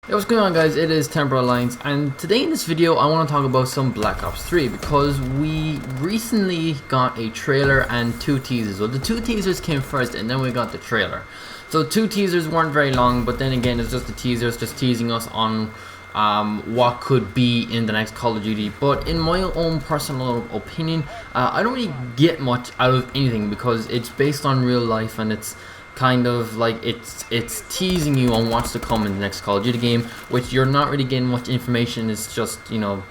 Hey, what's going on, guys? It is TemperAlliance, and today in this video I want to talk about some Black Ops 3 because we recently got a trailer and two teasers. Well, the two teasers came first and then we got the trailer. So two teasers weren't very long, but then again it's just the teasers just teasing us on what could be in the next Call of Duty. But in my own personal opinion, I don't really get much out of anything because it's based on real life and it's kind of like it's teasing you on what's to come in the next Call of Duty game, which you're not really getting much information. It's just, you know,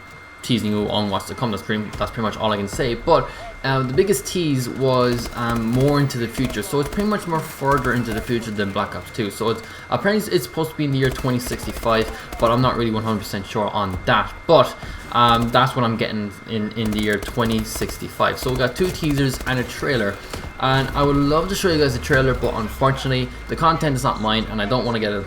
teasing you on what's to come. That's pretty much all I can say. But the biggest tease was more into the future, so it's pretty much more further into the future than Black Ops 2. So it's apparently it's supposed to be in the year 2065, but I'm not really 100% sure on that. But that's what I'm getting in the year 2065. So we got two teasers and a trailer, and I would love to show you guys the trailer, but unfortunately the content is not mine and I don't want to get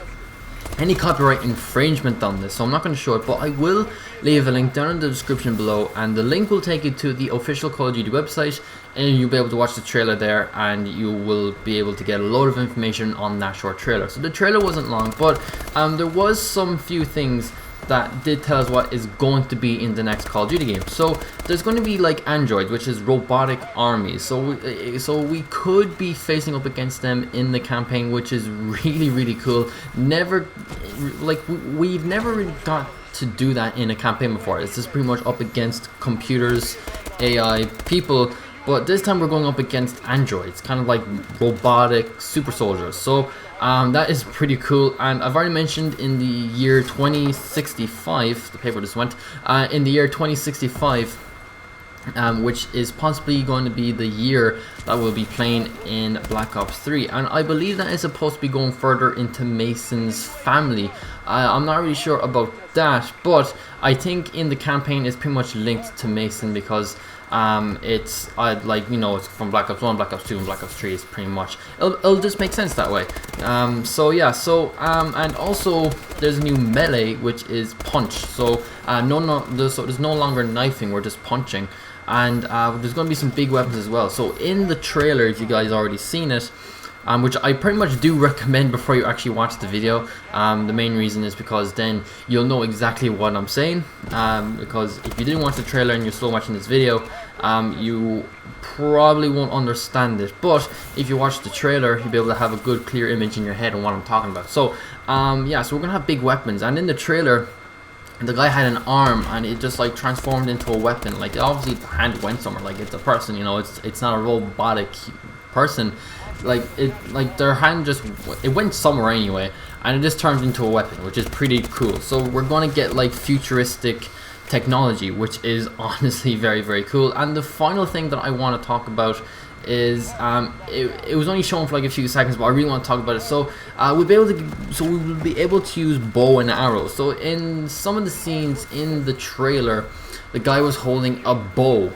any copyright infringement on this, so I'm not going to show it. But I will leave a link down in the description below, and the link will take you to the official Call of Duty website, and you'll be able to watch the trailer there, and you will be able to get a load of information on that short trailer. So the trailer wasn't long, but there was some few things that did tell us what is going to be in the next Call of Duty game. So there's going to be like androids, which is robotic armies. So we could be facing up against them in the campaign, which is really cool. We've never really got to do that in a campaign before. It's just pretty much up against computers, AI, people. But this time we're going up against androids, kind of like robotic super soldiers. So that is pretty cool. And I've already mentioned in the year 2065, the paper just went, in the year 2065, which is possibly going to be the year that we'll be playing in Black Ops 3. And I believe that is supposed to be going further into Mason's family. I'm not really sure about that, but I think in the campaign it's pretty much linked to Mason because it's like, you know, it's from Black Ops 1, Black Ops 2, and Black Ops 3 is pretty much, it'll just make sense that way. So yeah, and also there's a new melee, which is punch. So there's no longer knifing, we're just punching. And there's going to be some big weapons as well. So in the trailer, if you guys already seen it, which I pretty much do recommend before you actually watch the video. The main reason is because then you'll know exactly what I'm saying. Because if you didn't watch the trailer and you're still watching this video, you probably won't understand it. But if you watch the trailer, you'll be able to have a good, clear image in your head on what I'm talking about. So yeah, so we're gonna have big weapons, and in the trailer, the guy had an arm and it just like transformed into a weapon. Like obviously the hand went somewhere. Like it's a person, you know. It's not a robotic person. Like their hand just, it went somewhere anyway, and it just turned into a weapon, which is pretty cool. So we're gonna get like futuristic technology, which is honestly very cool. And the final thing that I want to talk about is it was only shown for like a few seconds, but I really want to talk about it. So we will be able to use bow and arrow. So in some of the scenes in the trailer, the guy was holding a bow,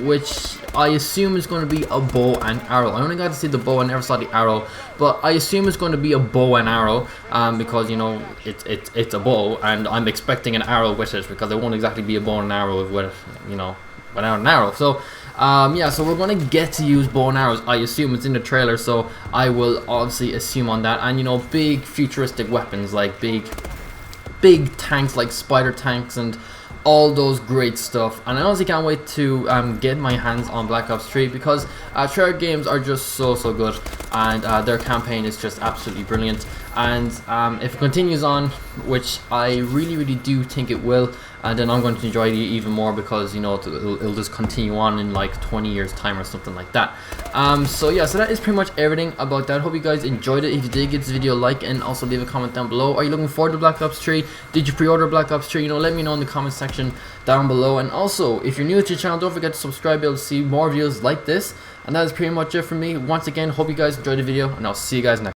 which I assume is going to be a bow and arrow. I only got to see the bow, I never saw the arrow, but I assume it's going to be a bow and arrow, because, you know, it's a bow, and I'm expecting an arrow with it, because it won't exactly be a bow and arrow with, you know, without an arrow. So yeah, so we're going to get to use bow and arrows. I assume it's in the trailer, so I will obviously assume on that. And, you know, big futuristic weapons, like big tanks, like spider tanks and all those great stuff. And I honestly can't wait to get my hands on Black Ops 3 because trailer games are just so good, and their campaign is just absolutely brilliant. And if it continues on, which I really do think it will, then I'm going to enjoy it even more because, you know, it'll just continue on in like 20 years time or something like that. So yeah, so that is pretty much everything about that. Hope you guys enjoyed it. If you did, give this video a like and also leave a comment down below. Are you looking forward to Black Ops 3? Did you pre-order Black Ops 3? You know, let me know in the comment section down below. And also, if you're new to the channel, don't forget to subscribe to be able to see more videos like this. And that is pretty much it for me. Once again, hope you guys enjoyed the video, and I'll see you guys next time.